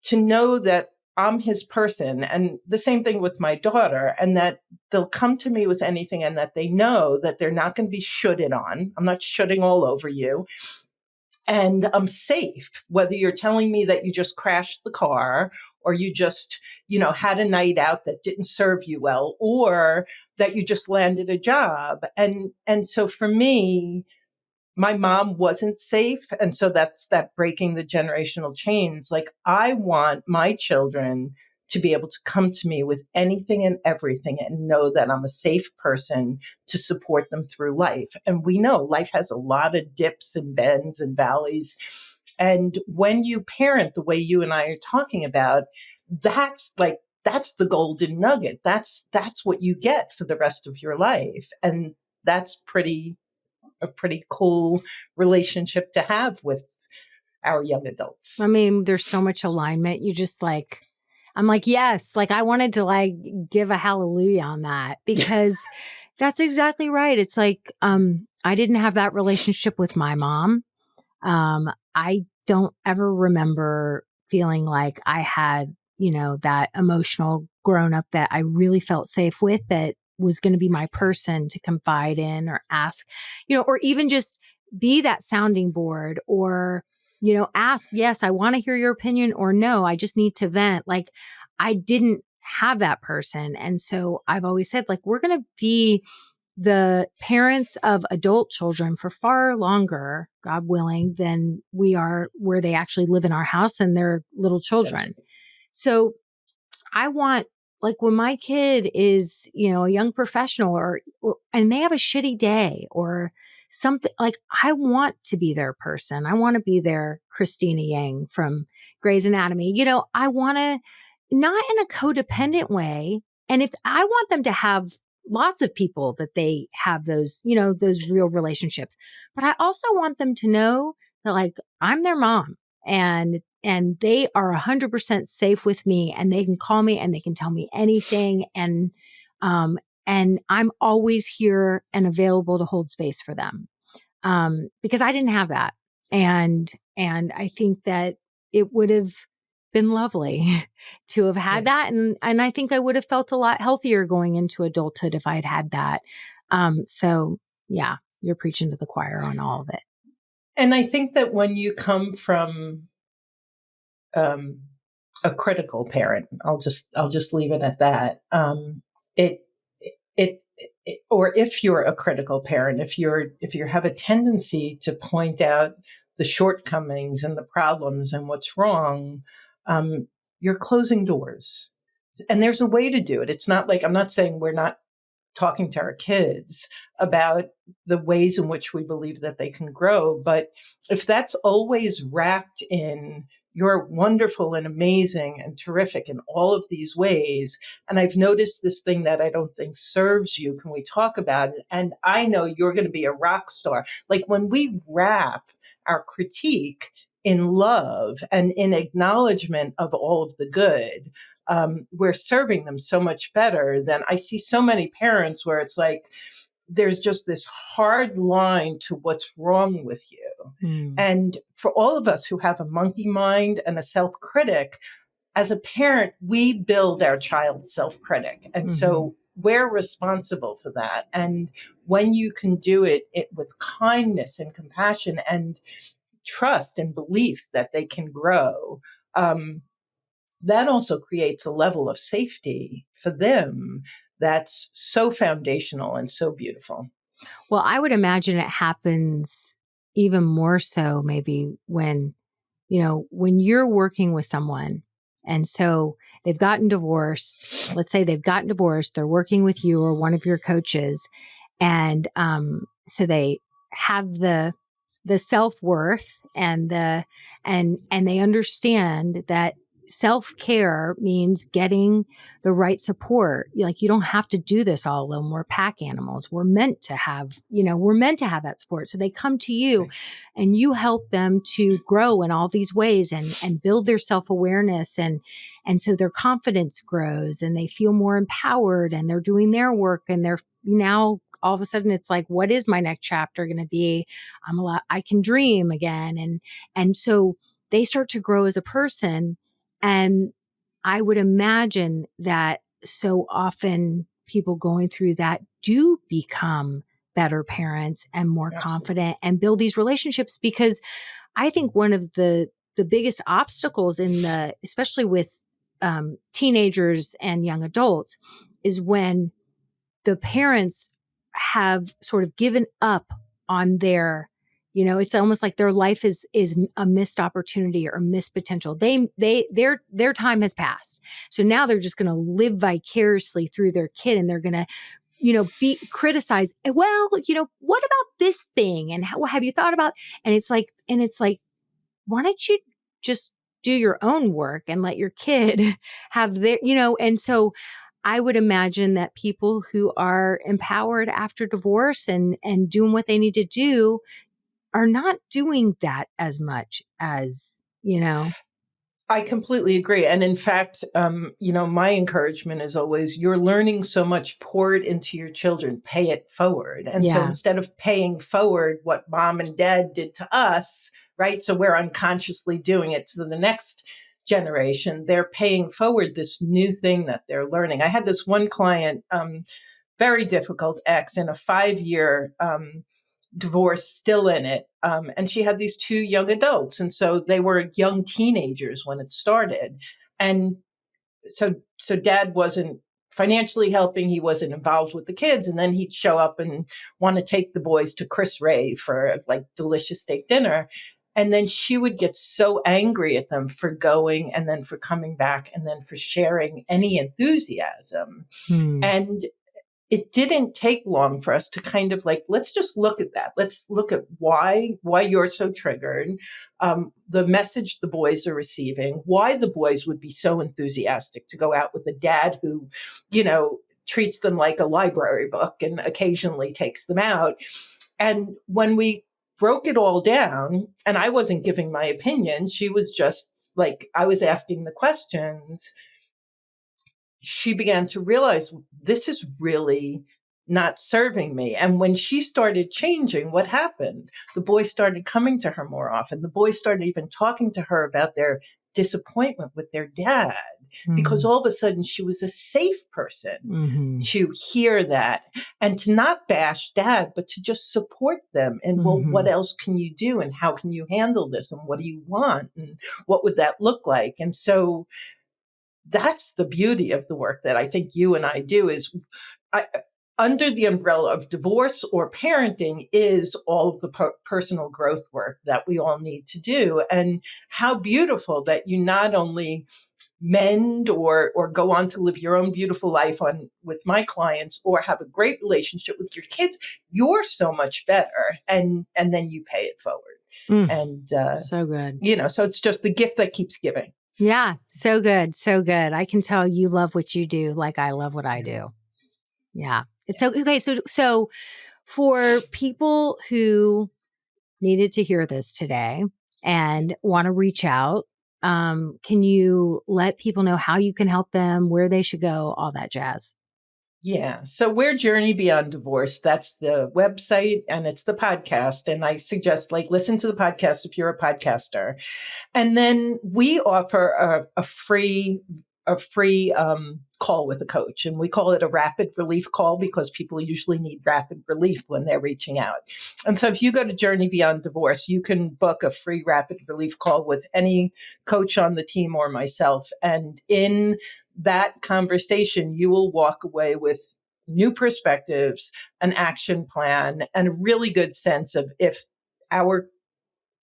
[SPEAKER 2] to know that I'm his person, and the same thing with my daughter, and that they'll come to me with anything and that they know that they're not going to be shooted on. I'm not shooting all over you. And I'm safe, whether you're telling me that you just crashed the car or you just, had a night out that didn't serve you well, or that you just landed a job. And so for me, my mom wasn't safe. And so that's that breaking the generational chains. Like I want my children to be able to come to me with anything and everything and know that I'm a safe person to support them through life. And we know life has a lot of dips and bends and valleys. And when you parent the way you and I are talking about, that's the golden nugget. That's what you get for the rest of your life. And that's a pretty cool relationship to have with our young adults.
[SPEAKER 1] I mean, there's so much alignment. You just like, I'm like, yes, like I wanted to like give a hallelujah on that because that's exactly right. It's like, I didn't have that relationship with my mom. I don't ever remember feeling like I had, that emotional grown up that I really felt safe with that was going to be my person to confide in or ask, or even just be that sounding board or, ask, yes, I want to hear your opinion or no, I just need to vent. Like I didn't have that person. And so I've always said like, we're going to be the parents of adult children for far longer, God willing, than we are where they actually live in our house and they're little children. So I want, like when my kid is, a young professional and they have a shitty day or something, like I want to be their person. I want to be their Christina Yang from Grey's Anatomy. I want to, not in a codependent way. And if I want them to have lots of people that they have those, those real relationships, but I also want them to know that like I'm their mom and and they are 100% safe with me, and they can call me and they can tell me anything. Um, and I'm always here and available to hold space for them. Because I didn't have that. And I think that it would have been lovely to have had
[SPEAKER 2] Yeah.
[SPEAKER 1] that. And I think I would have felt a lot healthier going into adulthood if I had had that. So yeah, you're preaching to the choir on all of it.
[SPEAKER 2] And I think that when you come from um, a critical parent, I'll just leave it at that. It, it, or if you're a critical parent, if you have a tendency to point out the shortcomings and the problems and what's wrong, um, you're closing doors. And there's a way to do it. It's not like, I'm not saying we're not talking to our kids about the ways in which we believe that they can grow. But if that's always wrapped in you're wonderful and amazing and terrific in all of these ways, and I've noticed this thing that I don't think serves you, can we talk about it? And I know you're going to be a rock star. Like when we wrap our critique in love and in acknowledgement of all of the good, we're serving them so much better than I see so many parents where it's like, there's just this hard line to what's wrong with you. And for all of us who have a monkey mind and a self-critic, as a parent, we build our child's self-critic. And so we're responsible for that. And when you can do it with kindness and compassion and trust and belief that they can grow, that also creates a level of safety for them that's so foundational and so beautiful.
[SPEAKER 1] Well, I would imagine it happens even more so maybe when, when you're working with someone and so they've gotten divorced. Let's say they've gotten divorced, they're working with you or one of your coaches. And so they have the self-worth and and they understand that self-care means getting the right support. Like, you don't have to do this all alone. We're pack animals. We're meant to have, that support. So they come to you and you help them to grow in all these ways and build their self-awareness. And so their confidence grows and they feel more empowered and they're doing their work and they're now all of a sudden it's like, what is my next chapter going to be? I can dream again. And so they start to grow as a person. And I would imagine that so often people going through that do become better parents and more confident and build these relationships, because I think one of the biggest obstacles especially with teenagers and young adults is when the parents have sort of given up on it's almost like their life is a missed opportunity or missed potential. Their time has passed. So now they're just going to live vicariously through their kid and they're going to, be criticized. Well, what about this thing? And how have you thought about, and it's like, why don't you just do your own work and let your kid have and so I would imagine that people who are empowered after divorce and doing what they need to do are not doing that as much as.
[SPEAKER 2] I completely agree. And in fact, my encouragement is always, you're learning so much, pour it into your children, pay it forward. And so instead of paying forward what mom and dad did to us, right? So we're unconsciously doing it to the next generation. They're paying forward this new thing that they're learning. I had this one client, very difficult ex in a 5-year divorce, still in it. And she had these 2 young adults. And so they were young teenagers when it started. And so dad wasn't financially helping. He wasn't involved with the kids. And then he'd show up and want to take the boys to Chris Ray for like delicious steak dinner. And then she would get so angry at them for going and then for coming back and then for sharing any enthusiasm. And it didn't take long for us to kind of like, let's just look at that. Let's look at why you're so triggered, the message the boys are receiving, why the boys would be so enthusiastic to go out with a dad who, treats them like a library book and occasionally takes them out. And when we broke it all down, and I wasn't giving my opinion, she was just like I was asking the questions, she began to realize this is really not serving me. And when she started changing, what happened? The boys started coming to her more often. The boys started even talking to her about their disappointment with their dad, because all of a sudden she was a safe person to hear that and to not bash dad, but to just support them. And well, what else can you do? And how can you handle this? And what do you want? And what would that look like? And so that's the beauty of the work that I think you and I do is under the umbrella of divorce or parenting is all of the personal growth work that we all need to do. And how beautiful that you not only mend or go on to live your own beautiful life with my clients or have a great relationship with your kids, you're so much better. And then you pay it forward. And
[SPEAKER 1] so good.
[SPEAKER 2] So it's just the gift that keeps giving.
[SPEAKER 1] Yeah. So good. So good. I can tell you love what you do like I love what I do. Yeah. It's okay. So for people who needed to hear this today and want to reach out, can you let people know how you can help them, where they should go, all that jazz?
[SPEAKER 2] Yeah. So we're Journey Beyond Divorce. That's the website and it's the podcast. And I suggest listen to the podcast if you're a podcaster. And then we offer a free call with a coach. And we call it a rapid relief call because people usually need rapid relief when they're reaching out. And so if you go to Journey Beyond Divorce, you can book a free rapid relief call with any coach on the team or myself. And in that conversation, you will walk away with new perspectives, an action plan, and a really good sense of if our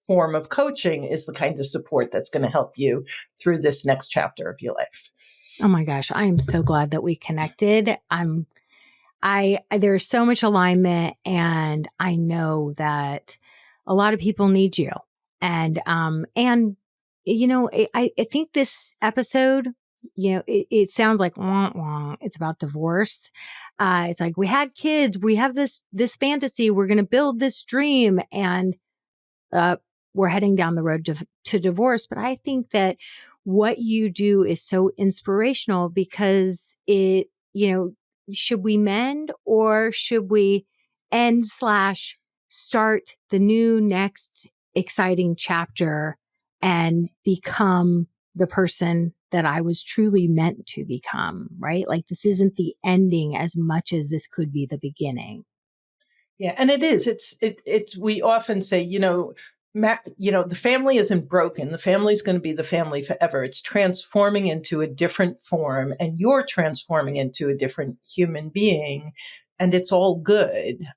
[SPEAKER 2] form of coaching is the kind of support that's going to help you through this next chapter of your life.
[SPEAKER 1] Oh my gosh, I am so glad that we connected. There's so much alignment, and I know that a lot of people need you. And I think this episode, it sounds like wah, wah. It's about divorce. It's like we had kids, we have this fantasy, we're going to build this dream, and we're heading down the road to divorce. But I think that what you do is so inspirational because should we mend or should we end/start the new next exciting chapter and become the person that I was truly meant to become, right? Like this isn't the ending as much as this could be the beginning.
[SPEAKER 2] Yeah. And it is, we often say, the family isn't broken. The family is going to be the family forever. It's transforming into a different form, and you're transforming into a different human being. And it's all good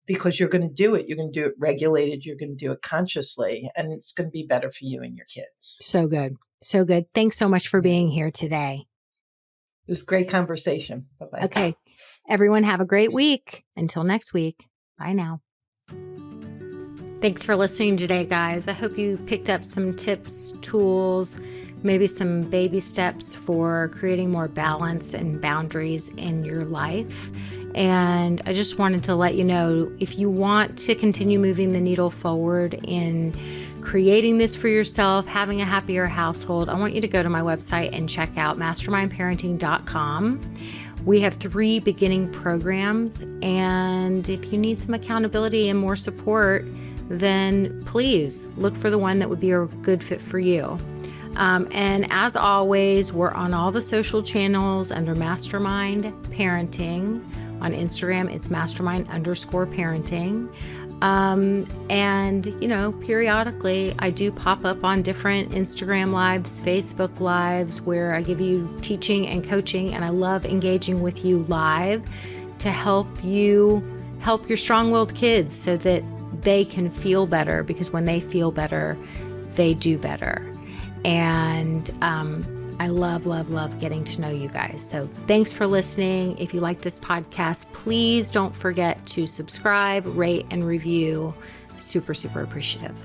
[SPEAKER 2] because you're going to do it. You're going to do it regulated. You're going to do it consciously, and it's going to be better for you and your kids.
[SPEAKER 1] So good. So good. Thanks so much for being here today.
[SPEAKER 2] It was a great conversation. Bye-bye.
[SPEAKER 1] Okay. Everyone have a great week. Until next week. Bye now. Thanks for listening today, guys. I hope you picked up some tips, tools, maybe some baby steps for creating more balance and boundaries in your life. And I just wanted to let you know, if you want to continue moving the needle forward in creating this for yourself, having a happier household, I want you to go to my website and check out mastermindparenting.com. We have 3 beginning programs. And if you need some accountability and more support, then please look for the one that would be a good fit for you. And as always, we're on all the social channels under Mastermind Parenting. On Instagram, it's mastermind_parenting. And periodically I do pop up on different Instagram lives, Facebook lives, where I give you teaching and coaching, and I love engaging with you live to help you help your strong-willed kids so that they can feel better, because when they feel better, they do better. And I love, love, love getting to know you guys. So thanks for listening. If you like this podcast, please don't forget to subscribe, rate, and review. Super, super appreciative.